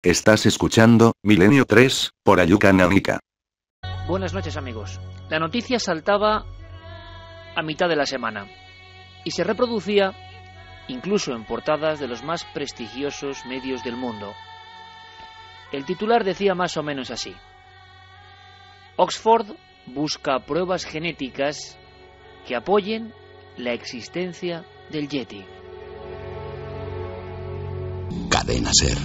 Estás escuchando Milenio 3 por Ayuca Nanica. Buenas noches, amigos. La noticia saltaba a mitad de la semana y se reproducía incluso en portadas de los más prestigiosos medios del mundo. El titular decía más o menos así: Oxford busca pruebas genéticas que apoyen la existencia del Yeti. Cadena Ser.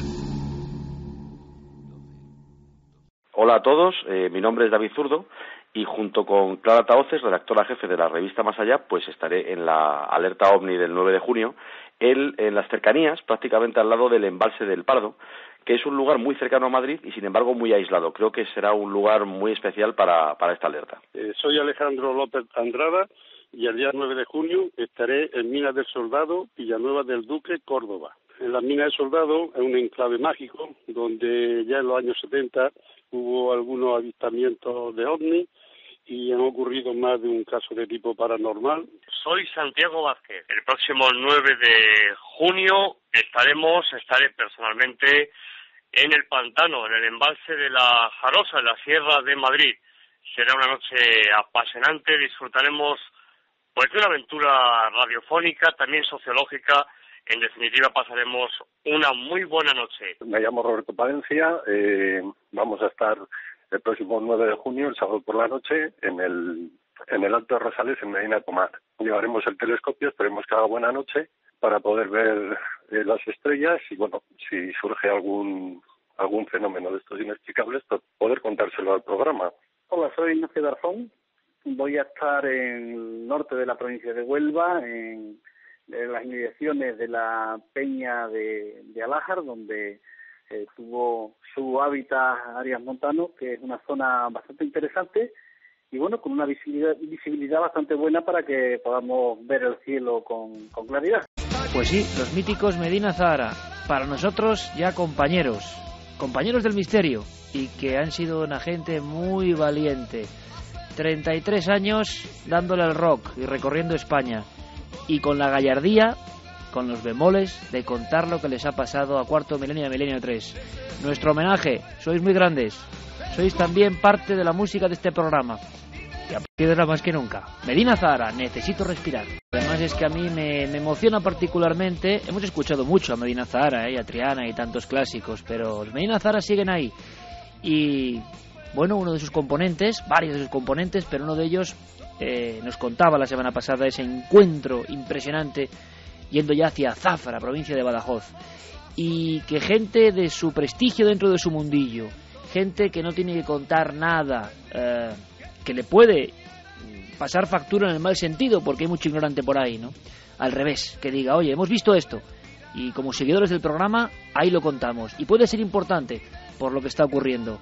Hola a todos, mi nombre es David Zurdo y junto con Clara Tahoces, redactora jefe de la revista Más Allá, pues estaré en la alerta OVNI del 9 de junio, en las cercanías, prácticamente al lado del embalse del Pardo, que es un lugar muy cercano a Madrid y sin embargo muy aislado. Creo que será un lugar muy especial para esta alerta. Soy Alejandro López Andrada y el día 9 de junio estaré en Minas del Soldado, Villanueva del Duque, Córdoba. En las Minas del Soldado es un enclave mágico donde ya en los años 70 hubo algunos avistamientos de ovnis y han ocurrido más de un caso de tipo paranormal. Soy Santiago Vázquez. El próximo 9 de junio estaré personalmente en el pantano, en el embalse de la Jarosa, en la Sierra de Madrid. Será una noche apasionante, disfrutaremos pues de una aventura radiofónica, también sociológica. En definitiva, pasaremos una muy buena noche. Me llamo Roberto Palencia, vamos a estar el próximo 9 de junio, el sábado por la noche, en el Alto de Rosales, en Medina Comar. Llevaremos el telescopio, esperemos que haga buena noche, para poder ver las estrellas y, bueno, si surge algún fenómeno de estos inexplicables, pues poder contárselo al programa. Hola, soy Ignacio Garzón. Voy a estar en el norte de la provincia de Huelva, en las inmediaciones de la Peña de Alájar, donde tuvo su hábitat Arias Montano, que es una zona bastante interesante y bueno, con una visibilidad bastante buena para que podamos ver el cielo con claridad. Pues sí, los míticos Medina Zahara, para nosotros ya compañeros del misterio, y que han sido una gente muy valiente. 33 años dándole al rock y recorriendo España, y con la gallardía, con los bemoles, de contar lo que les ha pasado a cuarto milenio y a milenio 3. Nuestro homenaje, sois muy grandes, sois también parte de la música de este programa, y a partir de ahora más que nunca. Medina Zahara, necesito respirar. Además es que a mí me emociona particularmente. Hemos escuchado mucho a Medina Zahara, y a Triana y tantos clásicos, pero los Medina Zahara siguen ahí. Y bueno, uno de sus componentes, varios de sus componentes, pero uno de ellos nos contaba la semana pasada ese encuentro impresionante yendo ya hacia Zafra, provincia de Badajoz, y que gente de su prestigio dentro de su mundillo, gente que no tiene que contar nada, que le puede pasar factura en el mal sentido, porque hay mucho ignorante por ahí, ¿no? Al revés, que diga, oye, hemos visto esto, y como seguidores del programa ahí lo contamos, y puede ser importante por lo que está ocurriendo.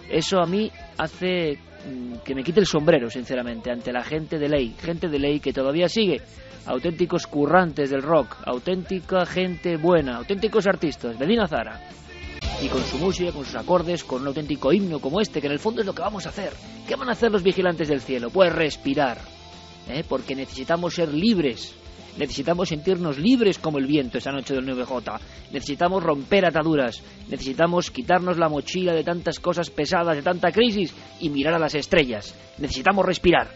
Eso a mí hace que me quite el sombrero, sinceramente, ante la gente de ley que todavía sigue, auténticos currantes del rock, auténtica gente buena, auténticos artistas. Medina Zahara, y con su música, con sus acordes, con un auténtico himno como este, que en el fondo es lo que vamos a hacer. ¿Qué van a hacer los vigilantes del cielo? Pues respirar, porque necesitamos ser libres. Necesitamos sentirnos libres como el viento esa noche del 9J. Necesitamos romper ataduras. Necesitamos quitarnos la mochila de tantas cosas pesadas, de tanta crisis, y mirar a las estrellas. Necesitamos respirar.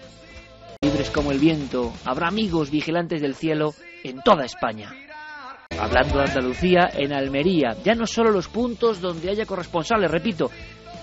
Libres como el viento. Habrá amigos vigilantes del cielo en toda España. Hablando de Andalucía, en Almería, ya no solo los puntos donde haya corresponsales, repito,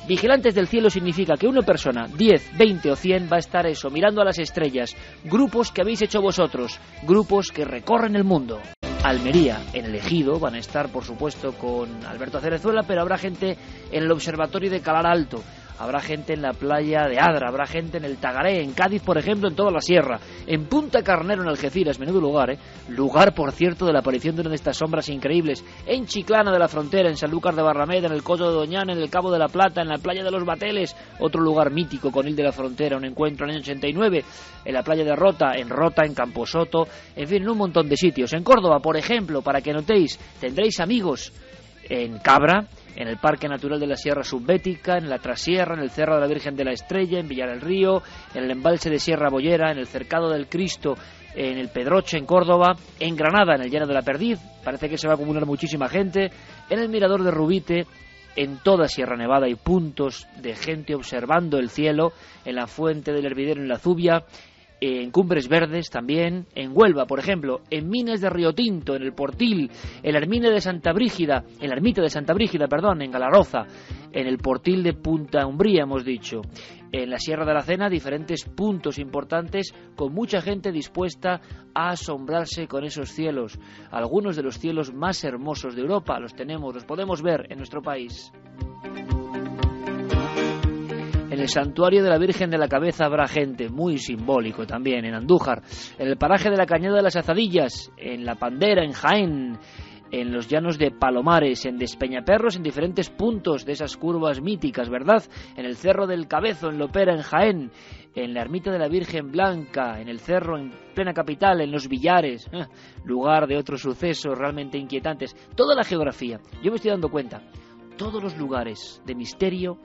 vigilantes del cielo significa que una persona, 10, 20 o 100 va a estar eso, mirando a las estrellas, grupos que habéis hecho vosotros, grupos que recorren el mundo. Almería, en el Ejido, van a estar por supuesto con Alberto Cerezuela, pero habrá gente en el observatorio de Calar Alto, habrá gente en la playa de Adra, habrá gente en el Tagaré, en Cádiz, por ejemplo, en toda la sierra, en Punta Carnero, en Algeciras, menudo lugar, lugar, por cierto, de la aparición de una de estas sombras increíbles, en Chiclana de la Frontera, en Sanlúcar de Barrameda, en el Coto de Doñana, en el Cabo de la Plata, en la playa de los Bateles, otro lugar mítico con Conil de la Frontera, un encuentro en el año 89, en la playa de Rota, en Camposoto, en fin, en un montón de sitios. En Córdoba, por ejemplo, para que notéis, tendréis amigos en Cabra, en el Parque Natural de la Sierra Subbética, en la Trasierra, en el Cerro de la Virgen de la Estrella, en Villar del Río, en el embalse de Sierra Bollera, en el Cercado del Cristo, en el Pedroche, en Córdoba, en Granada, en el Llano de la Perdiz, parece que se va a acumular muchísima gente, en el Mirador de Rubite, En toda Sierra Nevada hay puntos de gente observando el cielo, en la Fuente del Hervidero en la Zubia, en Cumbres Verdes también, en Huelva, por ejemplo, en Minas de Río Tinto, en el Portil, en la ermita de Santa Brígida, en Galaroza, en el Portil de Punta Umbría, hemos dicho, en la Sierra de Aracena, diferentes puntos importantes con mucha gente dispuesta a asombrarse con esos cielos. Algunos de los cielos más hermosos de Europa los podemos ver en nuestro país. En el santuario de la Virgen de la Cabeza habrá gente, muy simbólico también, en Andújar, en el paraje de la Cañada de las Azadillas, en La Pandera, en Jaén, en los llanos de Palomares, en Despeñaperros, en diferentes puntos de esas curvas míticas, ¿verdad? En el Cerro del Cabezo, en Lopera, en Jaén, en la ermita de la Virgen Blanca, en el cerro en plena capital, en Los Villares, lugar de otros sucesos realmente inquietantes. Toda la geografía, yo me estoy dando cuenta, todos los lugares de misterio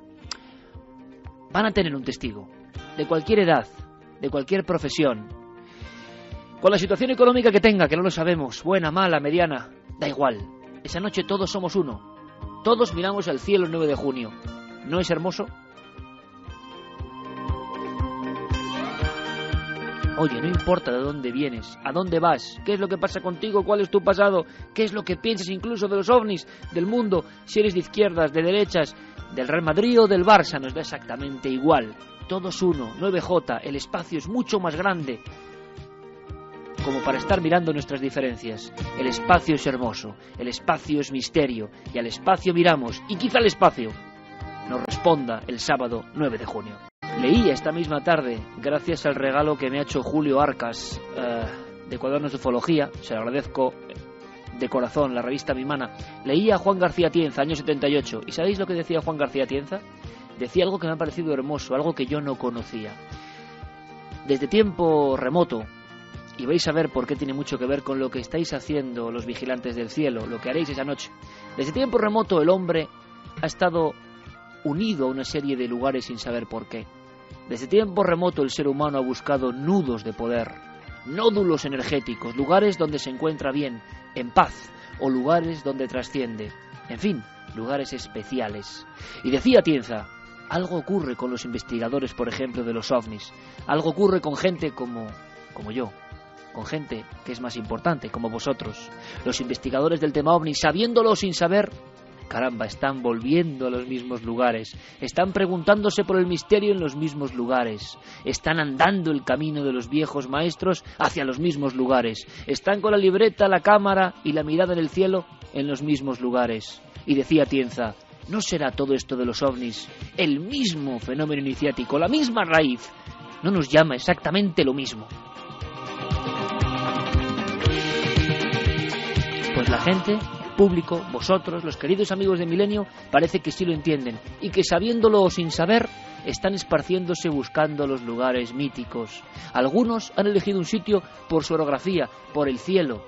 van a tener un testigo, de cualquier edad, de cualquier profesión, con la situación económica que tenga, que no lo sabemos, buena, mala, mediana, da igual. Esa noche todos somos uno, todos miramos al cielo el 9 de junio. ¿No es hermoso? Oye, no importa de dónde vienes, a dónde vas, qué es lo que pasa contigo, cuál es tu pasado, qué es lo que piensas incluso de los ovnis, del mundo, si eres de izquierdas, de derechas, del Real Madrid o del Barça, nos da exactamente igual. Todos uno, 9J, el espacio es mucho más grande como para estar mirando nuestras diferencias. El espacio es hermoso, el espacio es misterio, y al espacio miramos, y quizá el espacio nos responda el sábado 9 de junio. Leí esta misma tarde, gracias al regalo que me ha hecho Julio Arcas de Cuadernos de Ufología, se lo agradezco de corazón, la revista Mi Mana, leí a Juan García Tienza, año 78, ¿y sabéis lo que decía Juan García Tienza? Decía algo que me ha parecido hermoso, algo que yo no conocía. Desde tiempo remoto, y vais a ver por qué tiene mucho que ver con lo que estáis haciendo los vigilantes del cielo, lo que haréis esa noche. Desde tiempo remoto el hombre ha estado unido a una serie de lugares sin saber por qué. Desde tiempo remoto el ser humano ha buscado nudos de poder, nódulos energéticos, lugares donde se encuentra bien, en paz, o lugares donde trasciende. En fin, lugares especiales. Y decía Tienza, algo ocurre con los investigadores, por ejemplo, de los ovnis. Algo ocurre con gente como yo, con gente que es más importante, como vosotros. Los investigadores del tema ovni, sabiéndolo o sin saber, caramba, están volviendo a los mismos lugares, están preguntándose por el misterio en los mismos lugares, están andando el camino de los viejos maestros hacia los mismos lugares, están con la libreta, la cámara y la mirada en el cielo en los mismos lugares. Y decía Tienza, ¿no será todo esto de los ovnis el mismo fenómeno iniciático, la misma raíz? ¿No nos llama exactamente lo mismo? Pues la gente, público, vosotros, los queridos amigos de Milenio, parece que sí lo entienden y que sabiéndolo o sin saber están esparciéndose buscando los lugares míticos. Algunos han elegido un sitio por su orografía, por el cielo,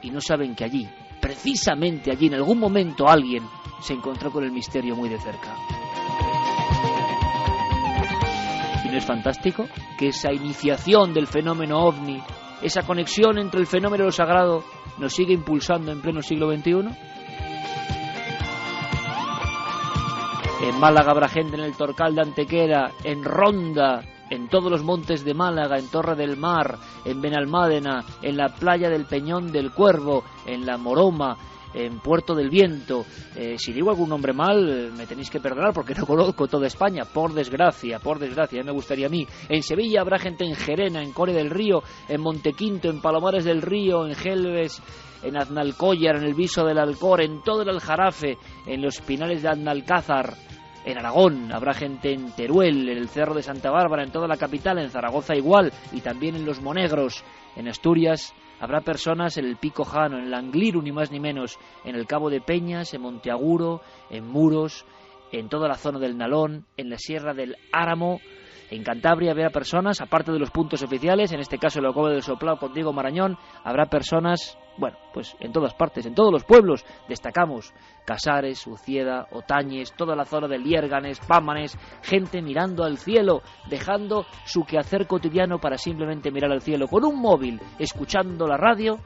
y no saben que allí, precisamente allí, en algún momento alguien se encontró con el misterio muy de cerca. ¿Y no es fantástico que esa iniciación del fenómeno ovni, esa conexión entre el fenómeno y lo sagrado, nos sigue impulsando en pleno siglo XXI? En Málaga habrá gente en el Torcal de Antequera, en Ronda, en todos los montes de Málaga, en Torre del Mar, en Benalmádena, en la playa del Peñón del Cuervo, en La Moroma, en Puerto del Viento. Si digo algún nombre mal, me tenéis que perdonar porque no conozco toda España, por desgracia, ya me gustaría a mí. En Sevilla habrá gente en Gerena, en Coria del Río, en Montequinto, en Palomares del Río, en Gelbes, en Aznalcóllar, en el Viso del Alcor, en todo el Aljarafe, en los Pinales de Aznalcázar. En Aragón habrá gente en Teruel, en el Cerro de Santa Bárbara, en toda la capital, en Zaragoza igual, y también en Los Monegros. En Asturias habrá personas en el Pico Jano, en el Angliru, ni más ni menos, en el Cabo de Peñas, en Monteaguro, en Muros, en toda la zona del Nalón, en la Sierra del Áramo. En Cantabria habrá personas, aparte de los puntos oficiales, en este caso el Alcoba del Soplao con Diego Marañón, habrá personas, bueno, pues en todas partes, en todos los pueblos, destacamos Casares, Ucieda, Otañes, toda la zona de Liérganes, Pámanes, gente mirando al cielo, dejando su quehacer cotidiano para simplemente mirar al cielo, con un móvil, escuchando la radio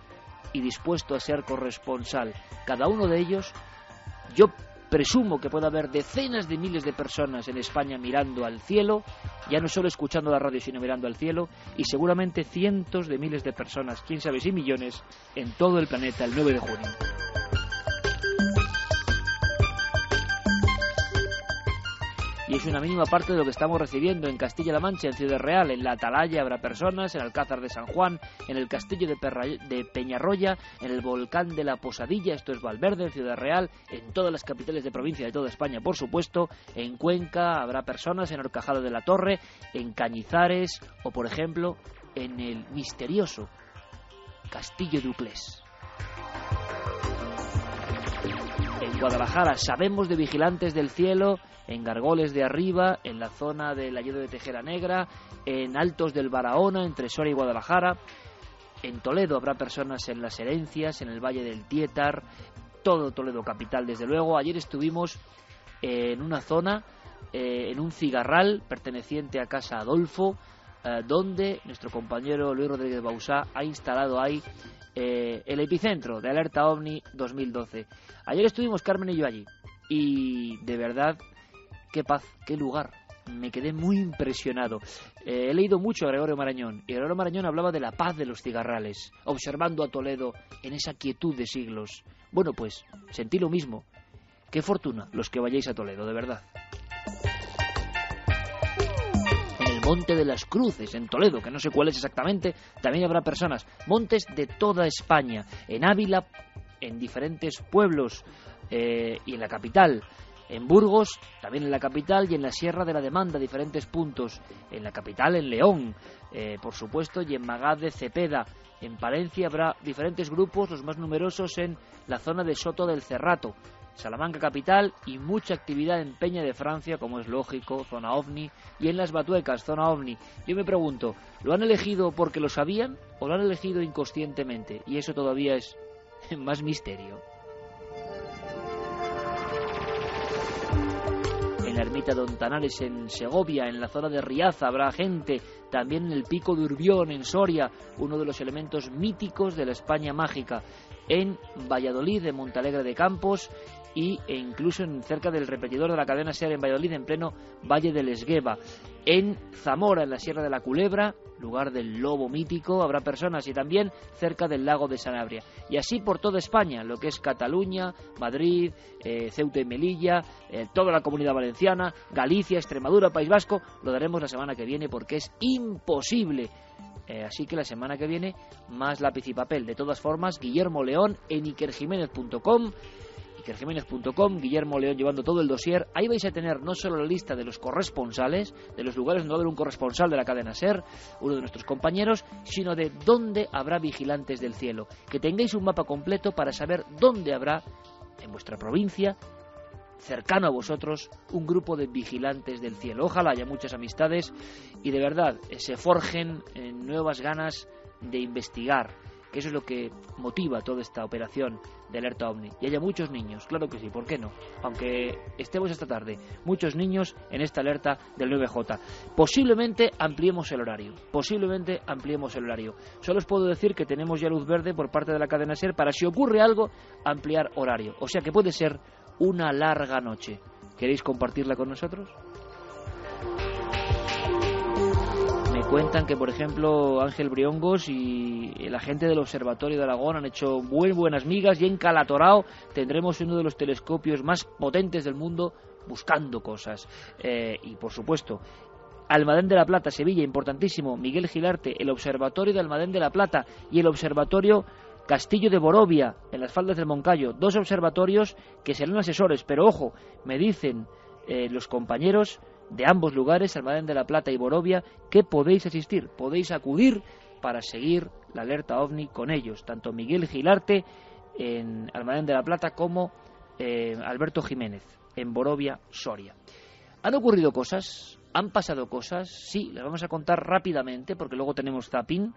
y dispuesto a ser corresponsal. Cada uno de ellos, yo presumo que puede haber decenas de miles de personas en España mirando al cielo, ya no solo escuchando la radio, sino mirando al cielo, y seguramente cientos de miles de personas, quién sabe si millones, en todo el planeta el 9 de junio. Y es una mínima parte de lo que estamos recibiendo en Castilla-La Mancha, en Ciudad Real. En la Atalaya habrá personas, en Alcázar de San Juan, en el Castillo de Peñarroya, en el Volcán de la Posadilla, esto es Valverde, en Ciudad Real, en todas las capitales de provincia de toda España, por supuesto. En Cuenca habrá personas, en Horcajada de la Torre, en Cañizares o, por ejemplo, en el misterioso Castillo de Uclés. En Guadalajara sabemos de vigilantes del cielo, en Gargoles de Arriba, en la zona del Hayedo de Tejera Negra, en Altos del Barahona, entre Soria y Guadalajara. En Toledo habrá personas en Las Herencias, en el Valle del Tietar, todo Toledo capital, desde luego. Ayer estuvimos en una zona, en un cigarral perteneciente a Casa Adolfo, donde nuestro compañero Luis Rodríguez Bausá ha instalado ahí el epicentro de Alerta OVNI 2012. Ayer estuvimos Carmen y yo allí, y de verdad, qué paz, qué lugar. Me quedé muy impresionado. He leído mucho a Gregorio Marañón, y Gregorio Marañón hablaba de la paz de los cigarrales, observando a Toledo en esa quietud de siglos. Bueno, pues, sentí lo mismo. Qué fortuna los que vayáis a Toledo, de verdad. En el Monte de las Cruces, en Toledo, que no sé cuál es exactamente, también habrá personas. Montes de toda España. En Ávila, en diferentes pueblos, y en la capital. En Burgos, también en la capital, y en la Sierra de la Demanda, diferentes puntos. En la capital, en León, por supuesto, y en Magad de Cepeda. En Palencia habrá diferentes grupos, los más numerosos en la zona de Soto del Cerrato. Salamanca capital, y mucha actividad en Peña de Francia, como es lógico, zona OVNI, y en Las Batuecas, zona OVNI. Yo me pregunto, ¿lo han elegido porque lo sabían o lo han elegido inconscientemente? Y eso todavía es más misterio. En la ermita de Ontanares, en Segovia, en la zona de Riaza, habrá gente. También en el Pico de Urbión, en Soria, uno de los elementos míticos de la España mágica. En Valladolid, en Montalegre de Campos, e incluso cerca del repetidor de la cadena SER en Valladolid, en pleno Valle del Esgueva. En Zamora, en la Sierra de la Culebra, lugar del lobo mítico, habrá personas, y también cerca del lago de Sanabria. Y así por toda España, lo que es Cataluña, Madrid, Ceuta y Melilla, toda la Comunidad Valenciana, Galicia, Extremadura, País Vasco, lo daremos la semana que viene porque es imposible. Así que la semana que viene, más lápiz y papel. De todas formas, Guillermo León en ikerjiménez.com, Guillermo León llevando todo el dossier. Ahí vais a tener no solo la lista de los corresponsales, de los lugares donde va a haber un corresponsal de la cadena SER, uno de nuestros compañeros, sino de dónde habrá vigilantes del cielo. Que tengáis un mapa completo para saber dónde habrá, en vuestra provincia, cercano a vosotros, un grupo de vigilantes del cielo. Ojalá haya muchas amistades y de verdad se forjen nuevas ganas de investigar, que eso es lo que motiva toda esta operación de Alerta OVNI. Y haya muchos niños, claro que sí, ¿por qué no? Aunque estemos esta tarde, muchos niños en esta alerta del 9J. Posiblemente ampliemos el horario. Solo os puedo decir que tenemos ya luz verde por parte de la cadena SER para, si ocurre algo, ampliar horario. O sea que puede ser una larga noche. ¿Queréis compartirla con nosotros? Me cuentan que, por ejemplo, Ángel Briongos y la gente del Observatorio de Aragón han hecho buenas migas, y en Calatorao tendremos uno de los telescopios más potentes del mundo buscando cosas. Y, por supuesto, Almadén de la Plata, Sevilla, importantísimo, Miguel Gilarte, el Observatorio de Almadén de la Plata y el Observatorio Castillo de Borovia, en las faldas del Moncayo, dos observatorios que serán asesores, pero ojo, me dicen los compañeros de ambos lugares, Almadén de la Plata y Borovia, que podéis asistir, podéis acudir para seguir la alerta OVNI con ellos, tanto Miguel Gilarte en Almadén de la Plata como Alberto Jiménez en Borovia, Soria. ¿Han ocurrido cosas? ¿Han pasado cosas? Sí, las vamos a contar rápidamente porque luego tenemos zapping.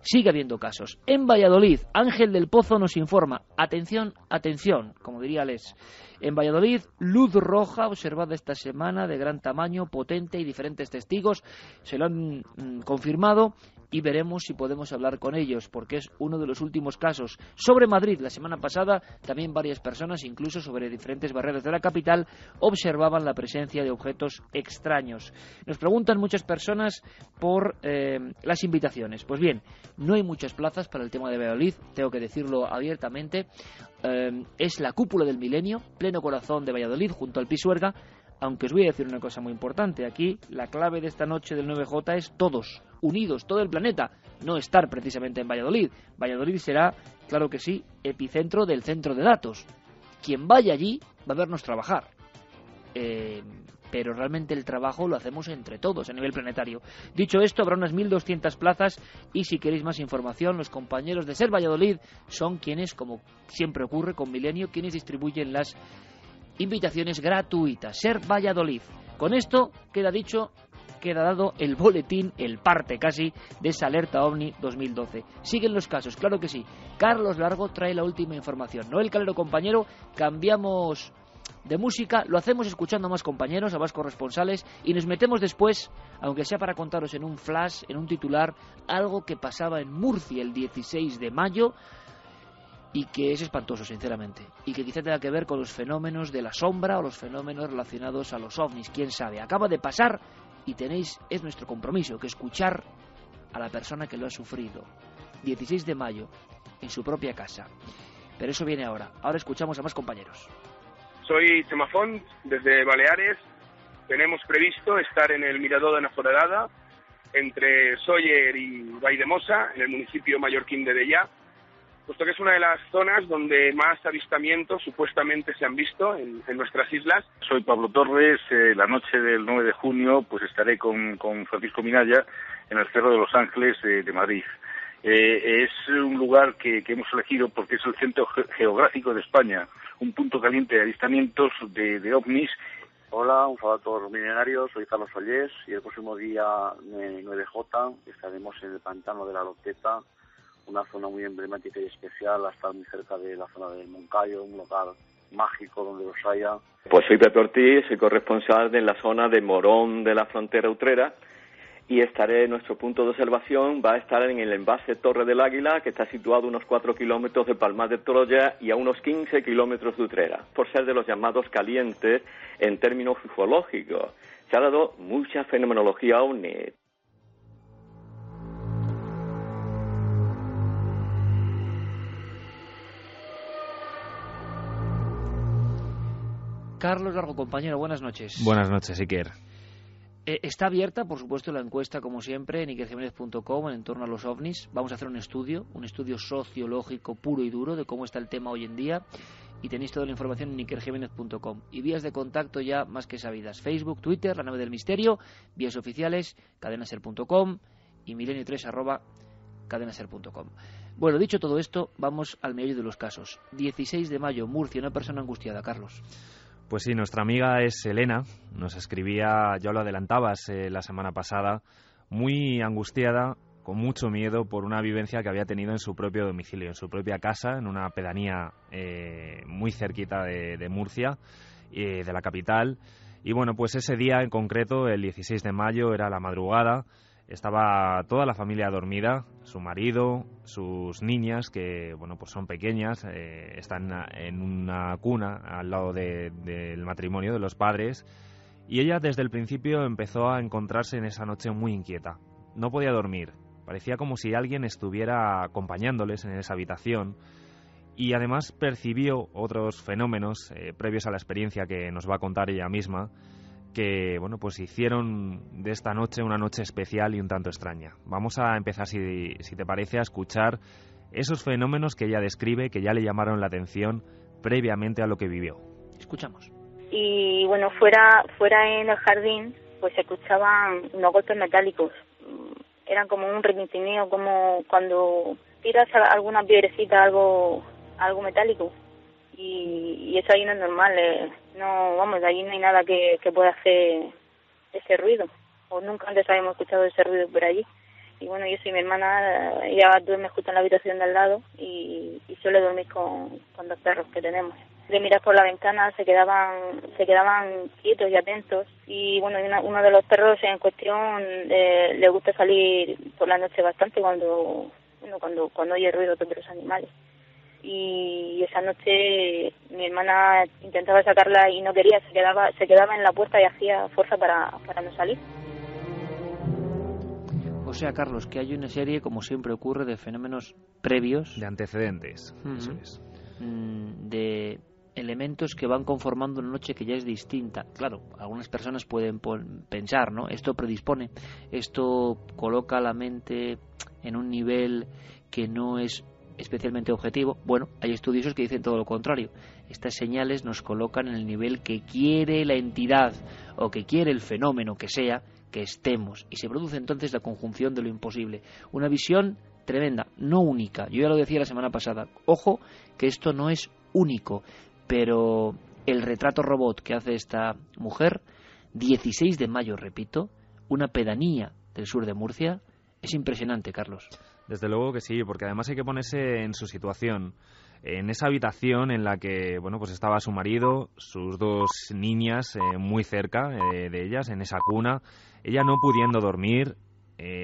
Sigue habiendo casos. En Valladolid, Ángel del Pozo nos informa. Atención, atención, como diría Les. En Valladolid, luz roja observada esta semana de gran tamaño, potente, y diferentes testigos se lo han confirmado y veremos si podemos hablar con ellos, porque es uno de los últimos casos. Sobre Madrid, la semana pasada, también varias personas, incluso sobre diferentes barrios de la capital, observaban la presencia de objetos extraños. Nos preguntan muchas personas por las invitaciones. Pues bien, no hay muchas plazas para el tema de Valladolid, tengo que decirlo abiertamente. Es la cúpula del milenio, pleno corazón de Valladolid, junto al Pisuerga. Aunque os voy a decir una cosa muy importante, aquí la clave de esta noche del 9J es todos, unidos, todo el planeta, no estar precisamente en Valladolid. Valladolid será, claro que sí, epicentro del centro de datos. Quien vaya allí va a vernos trabajar. Pero realmente el trabajo lo hacemos entre todos a nivel planetario. Dicho esto, habrá unas 1.200 plazas y si queréis más información, los compañeros de Ser Valladolid son quienes, como siempre ocurre con Milenio, quienes distribuyen las invitaciones gratuitas. Ser Valladolid. Con esto queda dicho, queda dado el boletín, el parte casi, de esa alerta OVNI 2012. Siguen los casos, claro que sí. Carlos Largo trae la última información. Noel Calero, compañero, cambiamos de música, lo hacemos escuchando a más compañeros, a más corresponsales, y nos metemos después, aunque sea para contaros en un flash, en un titular, algo que pasaba en Murcia el 16 de mayo, y que es espantoso, sinceramente, y que quizá tenga que ver con los fenómenos de la sombra o los fenómenos relacionados a los ovnis, quién sabe. Acaba de pasar y es nuestro compromiso, que escuchar a la persona que lo ha sufrido. 16 de mayo, en su propia casa. Pero eso viene ahora. Ahora escuchamos a más compañeros. Soy Semafont, desde Baleares. Tenemos previsto estar en el Mirador de Naforerada, entre Sóller y Valldemosa, en el municipio mallorquín de Dellà, puesto que es una de las zonas donde más avistamientos supuestamente se han visto en nuestras islas. Soy Pablo Torres. La noche del 9 de junio pues estaré con Francisco Minaya en el Cerro de los Ángeles de Madrid. Es un lugar que hemos elegido porque es el centro geográfico de España, un punto caliente de avistamientos de ovnis. Hola, un saludo a todos los milenarios, soy Carlos Ollés y el próximo día 9J estaremos en el pantano de la Loteta, una zona muy emblemática y especial, hasta muy cerca de la zona del Moncayo, un lugar mágico donde los haya. Pues soy Pepe Ortiz, soy corresponsal de la zona de Morón de la frontera utrera y nuestro punto de observación va a estar en el embalse Torre del Águila, que está situado a unos 4 kilómetros de Palmar de Troya y a unos 15 kilómetros de Utrera, por ser de los llamados calientes en términos ufológicos. Se ha dado mucha fenomenología ovni. Carlos Largo, compañero, buenas noches. Buenas noches, Iker. Está abierta, por supuesto, la encuesta, como siempre, en ikerjimenez.com, en torno a los ovnis. Vamos a hacer un estudio sociológico puro y duro de cómo está el tema hoy en día. Y tenéis toda la información en ikerjimenez.com. Y vías de contacto ya más que sabidas. Facebook, Twitter, La Nave del Misterio, vías oficiales, cadenaser.com y milenio3@cadenaser.com. Bueno, dicho todo esto, vamos al meollo de los casos. 16 de mayo, Murcia, una persona angustiada, Carlos. Pues sí, nuestra amiga es Elena, nos escribía, ya lo adelantabas la semana pasada, muy angustiada, con mucho miedo por una vivencia que había tenido en su propio domicilio, en su propia casa, en una pedanía muy cerquita de Murcia, de la capital. Y bueno, pues ese día en concreto, el 16 de mayo, era la madrugada, estaba toda la familia dormida, su marido, sus niñas, que bueno, pues son pequeñas, están en una cuna al lado del matrimonio de los padres, y ella desde el principio empezó a encontrarse en esa noche muy inquieta. No podía dormir, parecía como si alguien estuviera acompañándoles en esa habitación, y además percibió otros fenómenos previos a la experiencia que nos va a contar ella misma, que bueno, pues hicieron de esta noche una noche especial y un tanto extraña. Vamos a empezar, si te parece, a escuchar esos fenómenos que ella describe, que ya le llamaron la atención previamente a lo que vivió. Escuchamos. Y bueno, fuera en el jardín, pues se escuchaban unos golpes metálicos. Eran como un retintineo, como cuando tiras alguna piedrecita, algo metálico. Y eso ahí no es normal, no, vamos, de ahí no hay nada que pueda hacer ese ruido, o nunca antes habíamos escuchado ese ruido por allí. Y bueno, yo soy mi hermana, ella duerme justo en la habitación de al lado y suele dormir con dos perros que tenemos. de mirar por la ventana se quedaban quietos y atentos. Y bueno, uno de los perros en cuestión le gusta salir por la noche bastante cuando oye ruido de otros animales. Y esa noche mi hermana intentaba sacarla y no quería, se quedaba en la puerta y hacía fuerza para no salir. O sea, Carlos, que hay una serie, como siempre ocurre, de fenómenos previos, de antecedentes, eso es, de elementos que van conformando una noche que ya es distinta. Claro, algunas personas pueden pensar, ¿no? Esto predispone, esto coloca la mente en un nivel que no es especialmente objetivo. Bueno, hay estudiosos que dicen todo lo contrario. Estas señales nos colocan en el nivel que quiere la entidad o que quiere el fenómeno que sea que estemos, y se produce entonces la conjunción de lo imposible. Una visión tremenda, no única. Yo ya lo decía la semana pasada. Ojo, que esto no es único, pero el retrato robot que hace esta mujer, 16 de mayo, repito, una pedanía del sur de Murcia, es impresionante, Carlos. Desde luego que sí, porque además hay que ponerse en su situación, en esa habitación en la que, bueno, pues estaba su marido, sus dos niñas muy cerca de ellas, en esa cuna, ella no pudiendo dormir,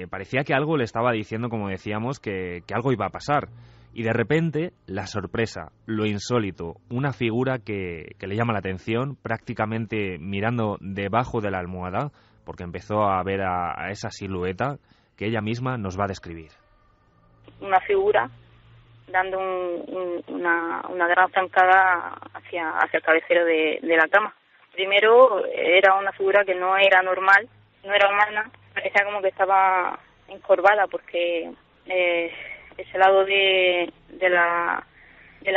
parecía que algo le estaba diciendo, como decíamos, que algo iba a pasar. Y de repente, la sorpresa, lo insólito, una figura que le llama la atención, prácticamente mirando debajo de la almohada, porque empezó a ver a esa silueta que ella misma nos va a describir. Una figura dando una gran zancada hacia el cabecero de la cama. Primero era una figura que no era normal, no era humana, parecía como que estaba encorvada porque ese lado de la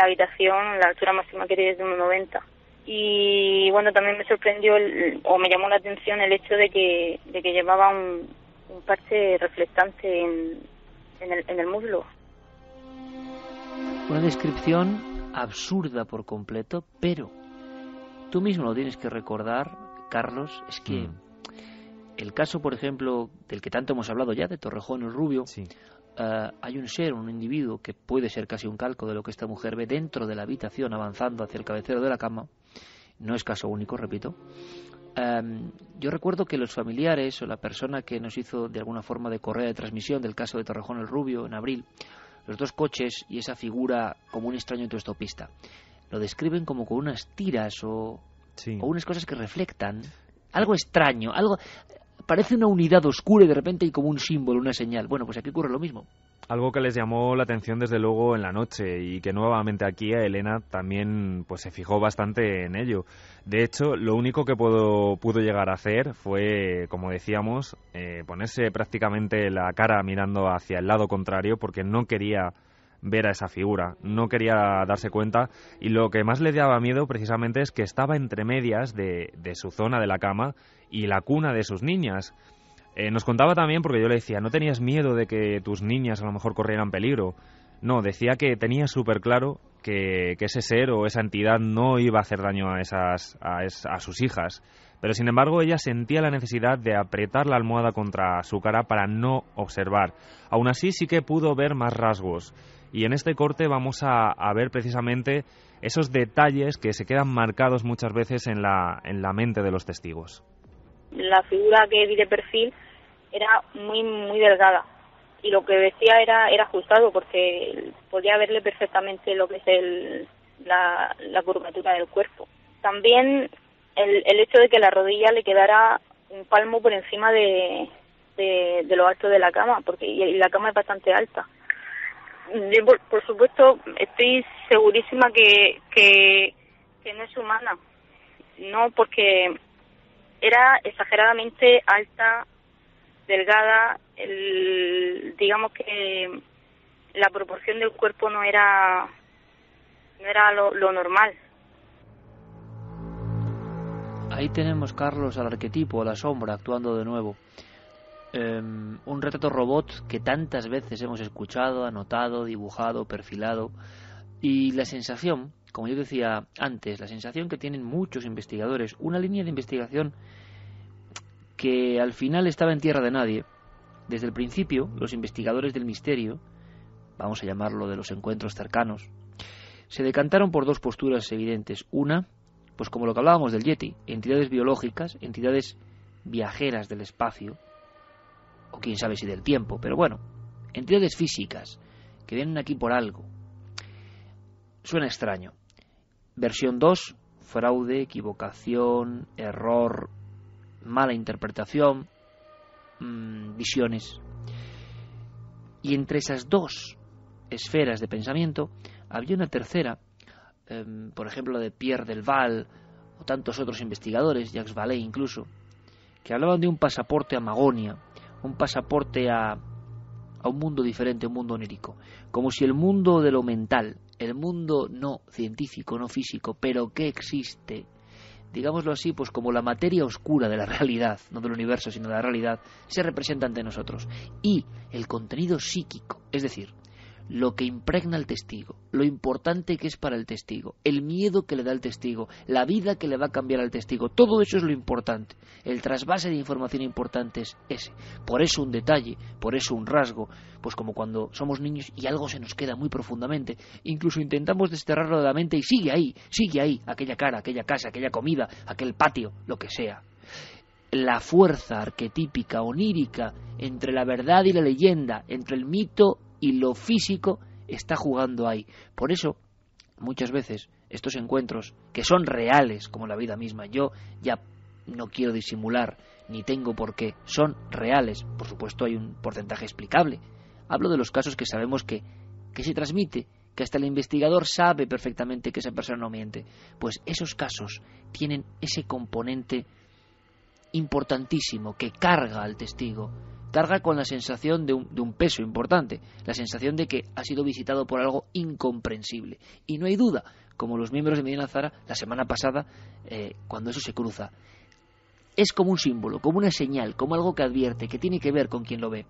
habitación, la altura máxima que tiene es de 1,90. Y bueno, también me sorprendió o me llamó la atención el hecho de que llevaba un parche reflectante en el muslo. Una descripción absurda por completo, pero tú mismo lo tienes que recordar, Carlos, es que el caso, por ejemplo, del que tanto hemos hablado ya, de Torrejón el Rubio, hay un ser, un individuo que puede ser casi un calco de lo que esta mujer ve dentro de la habitación avanzando hacia el cabecero de la cama. No es caso único, repito. Yo recuerdo que los familiares o la persona que nos hizo de alguna forma de correa de transmisión del caso de Torrejón el Rubio en abril, los dos coches y esa figura como un extraño autostopista, lo describen como con unas tiras o unas cosas que reflectan algo extraño, algo parece una unidad oscura y de repente hay como un símbolo, una señal. Bueno, pues aquí ocurre lo mismo. Algo que les llamó la atención desde luego en la noche y que nuevamente aquí a Elena también pues se fijó bastante en ello. De hecho, lo único que pudo llegar a hacer fue, como decíamos, ponerse prácticamente la cara mirando hacia el lado contrario porque no quería ver a esa figura, no quería darse cuenta, y lo que más le daba miedo precisamente es que estaba entre medias de su zona de la cama y la cuna de sus niñas. Nos contaba también, porque yo le decía, ¿no tenías miedo de que tus niñas a lo mejor corrieran peligro? No, decía que tenía súper claro que ese ser o esa entidad no iba a hacer daño a sus hijas. Pero sin embargo ella sentía la necesidad de apretar la almohada contra su cara para no observar. Aún así sí que pudo ver más rasgos. Y en este corte vamos a ver precisamente esos detalles que se quedan marcados muchas veces en la mente de los testigos. La figura que vi de perfil era muy muy delgada y lo que decía era ajustado porque podía verle perfectamente lo que es la curvatura del cuerpo. También el hecho de que la rodilla le quedara un palmo por encima de lo alto de la cama, porque y la cama es bastante alta. Yo, por supuesto, estoy segurísima que no es humana, no, porque era exageradamente alta, delgada, digamos que la proporción del cuerpo no era lo normal. Ahí tenemos, Carlos, al arquetipo, a la sombra, actuando de nuevo. Un retrato robot que tantas veces hemos escuchado, anotado, dibujado, perfilado, y la sensación, como yo decía antes, la sensación que tienen muchos investigadores, una línea de investigación que al final estaba en tierra de nadie. Desde el principio, los investigadores del misterio, vamos a llamarlo de los encuentros cercanos, se decantaron por dos posturas evidentes. Una, pues como lo que hablábamos del Yeti, entidades biológicas, entidades viajeras del espacio, o quién sabe si del tiempo, pero bueno, entidades físicas que vienen aquí por algo. Suena extraño. Versión 2, fraude, equivocación, error, mala interpretación, visiones. Y entre esas dos esferas de pensamiento había una tercera, por ejemplo la de Pierre Delval o tantos otros investigadores, Jacques Vallée incluso, que hablaban de un pasaporte a Magonia, un pasaporte a un mundo diferente, un mundo onírico, como si el mundo de lo mental, el mundo no científico, no físico, pero que existe, digámoslo así, pues como la materia oscura de la realidad, no del universo, sino de la realidad, se representa ante nosotros. Y el contenido psíquico, es decir, lo que impregna al testigo, lo importante que es para el testigo, el miedo que le da al testigo, la vida que le va a cambiar al testigo, todo eso es lo importante. El trasvase de información importante es ese. Por eso un detalle, por eso un rasgo, pues como cuando somos niños y algo se nos queda muy profundamente, incluso intentamos desterrarlo de la mente y sigue ahí, aquella cara, aquella casa, aquella comida, aquel patio, lo que sea. La fuerza arquetípica, onírica, entre la verdad y la leyenda, entre el mito y lo físico, está jugando ahí. Por eso, muchas veces, estos encuentros, que son reales, como la vida misma, yo ya no quiero disimular, ni tengo por qué, son reales. Por supuesto, hay un porcentaje explicable. Hablo de los casos que sabemos que se transmite, que hasta el investigador sabe perfectamente que esa persona no miente. Pues esos casos tienen ese componente importantísimo que carga al testigo, carga con la sensación de un peso importante, la sensación de que ha sido visitado por algo incomprensible. Y no hay duda, como los miembros de Medina Zahara la semana pasada, cuando eso se cruza, es como un símbolo, como una señal, como algo que advierte, que tiene que ver con quien lo ve.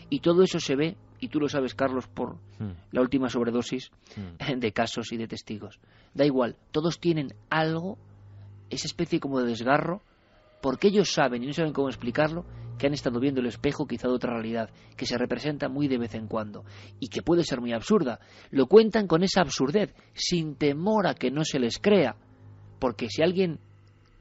Y todo eso se ve, y tú lo sabes, Carlos, por la última sobredosis de casos y de testigos. Da igual, todos tienen algo, esa especie como de desgarro, porque ellos saben y no saben cómo explicarlo, que han estado viendo el espejo quizá de otra realidad, que se representa muy de vez en cuando, y que puede ser muy absurda. Lo cuentan con esa absurdez, sin temor a que no se les crea, porque si alguien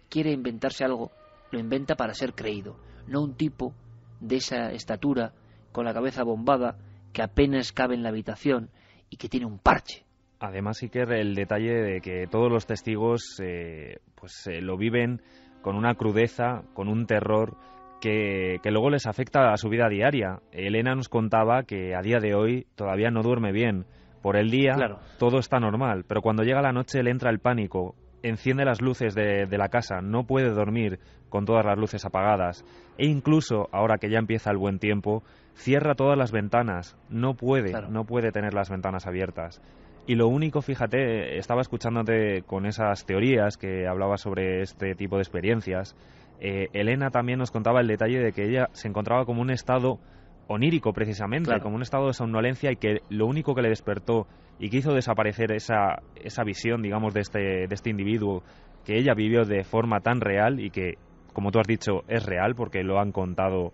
quiere inventarse algo, lo inventa para ser creído, no un tipo de esa estatura, con la cabeza bombada, que apenas cabe en la habitación y que tiene un parche. Además, Iker, el detalle de que todos los testigos lo viven con una crudeza, con un terror que luego les afecta a su vida diaria. Elena nos contaba que a día de hoy todavía no duerme bien. Por el día todo está normal, pero cuando llega la noche le entra el pánico, enciende las luces de la casa, no puede dormir con todas las luces apagadas e incluso, ahora que ya empieza el buen tiempo, cierra todas las ventanas, no puede tener las ventanas abiertas. Y lo único, fíjate, estaba escuchándote con esas teorías que hablabas sobre este tipo de experiencias. Elena también nos contaba el detalle de que ella se encontraba como un estado onírico precisamente, como un estado de somnolencia, y que lo único que le despertó y que hizo desaparecer esa visión, digamos, de este individuo que ella vivió de forma tan real y que, como tú has dicho, es real porque lo han contado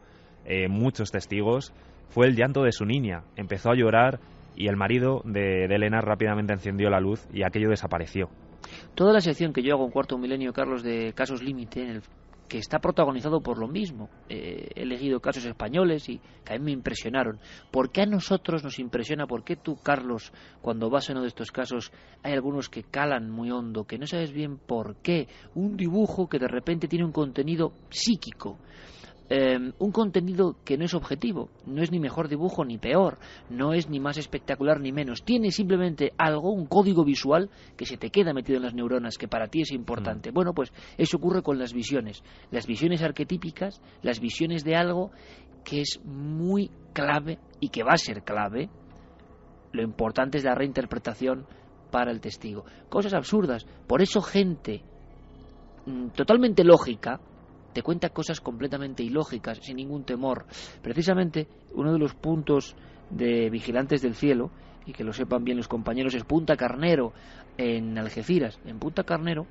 muchos testigos, fue el llanto de su niña. Empezó a llorar y el marido de Elena rápidamente encendió la luz y aquello desapareció. Toda la sección que yo hago en Cuarto Milenio, Carlos, de Casos Límite, que está protagonizado por lo mismo. He elegido casos españoles y que a mí me impresionaron. ¿Por qué a nosotros nos impresiona? ¿Por qué tú, Carlos, cuando vas a uno de estos casos, hay algunos que calan muy hondo, que no sabes bien por qué? Un dibujo que de repente tiene un contenido psíquico. Un contenido que no es objetivo, no es ni mejor dibujo ni peor, no es ni más espectacular ni menos, tiene simplemente algo, un código visual que se te queda metido en las neuronas, que para ti es importante. Bueno, pues eso ocurre con las visiones arquetípicas, las visiones de algo que es muy clave y que va a ser clave. Lo importante es la reinterpretación para el testigo. Cosas absurdas, por eso gente totalmente lógica te cuenta cosas completamente ilógicas, sin ningún temor. Precisamente, uno de los puntos de Vigilantes del Cielo, y que lo sepan bien los compañeros, es Punta Carnero, en Algeciras. En Punta Carnero,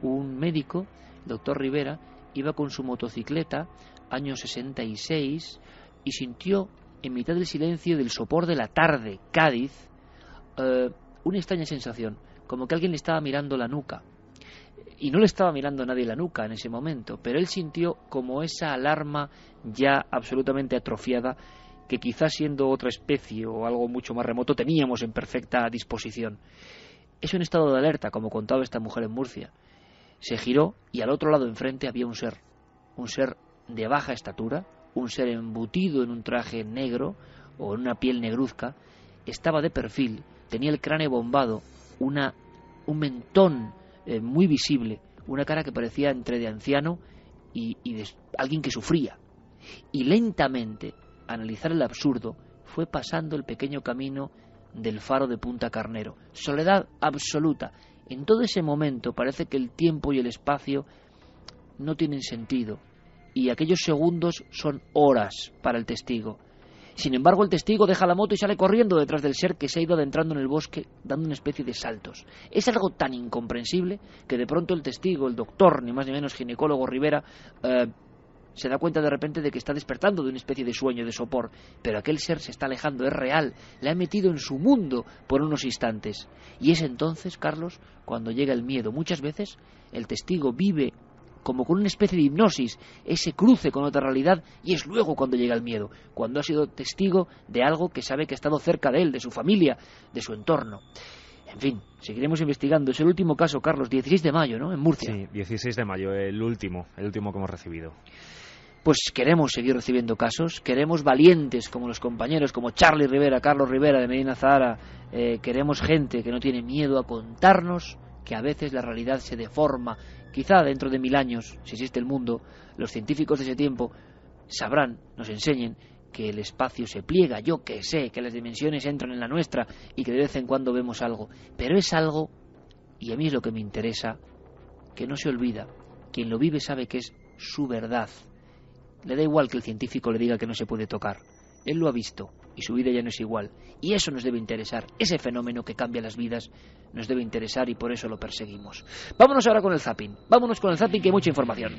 un médico, el doctor Rivera, iba con su motocicleta, año 66, y sintió, en mitad del silencio del sopor de la tarde, Cádiz, una extraña sensación, como que alguien le estaba mirando la nuca. Y no le estaba mirando a nadie la nuca en ese momento, pero él sintió como esa alarma ya absolutamente atrofiada que quizás siendo otra especie o algo mucho más remoto teníamos en perfecta disposición. Es un estado de alerta, como contaba esta mujer en Murcia. Se giró y al otro lado enfrente había un ser de baja estatura, un ser embutido en un traje negro o en una piel negruzca, estaba de perfil, tenía el cráneo bombado, un mentón muy visible, una cara que parecía entre de anciano y de alguien que sufría. Y lentamente, a analizar el absurdo, fue pasando el pequeño camino del faro de Punta Carnero. Soledad absoluta. En todo ese momento parece que el tiempo y el espacio no tienen sentido, y aquellos segundos son horas para el testigo. Sin embargo, el testigo deja la moto y sale corriendo detrás del ser que se ha ido adentrando en el bosque, dando una especie de saltos. Es algo tan incomprensible que de pronto el testigo, el doctor, ni más ni menos ginecólogo Rivera, se da cuenta de repente de que está despertando de una especie de sueño, de sopor, pero aquel ser se está alejando, es real, le ha metido en su mundo por unos instantes. Y es entonces, Carlos, cuando llega el miedo. Muchas veces el testigo vive como con una especie de hipnosis, ese cruce con otra realidad, y es luego cuando llega el miedo, cuando ha sido testigo de algo que sabe que ha estado cerca de él, de su familia, de su entorno. En fin, seguiremos investigando. Es el último caso, Carlos, 16 de mayo, ¿no?, en Murcia. Sí, 16 de mayo, el último que hemos recibido. Pues queremos seguir recibiendo casos, queremos valientes como los compañeros, como Charlie Rivera, Carlos Rivera de Medina Zahara, queremos gente que no tiene miedo a contarnos que a veces la realidad se deforma. Quizá dentro de 1000 años, si existe el mundo, los científicos de ese tiempo sabrán, nos enseñen que el espacio se pliega, yo que sé, que las dimensiones entran en la nuestra y que de vez en cuando vemos algo. Pero es algo, y a mí es lo que me interesa, que no se olvida. Quien lo vive sabe que es su verdad. Le da igual que el científico le diga que no se puede tocar. Él lo ha visto y su vida ya no es igual. Y eso nos debe interesar. Ese fenómeno que cambia las vidas nos debe interesar y por eso lo perseguimos. Vámonos ahora con el zapping. Vámonos con el zapping, que hay mucha información.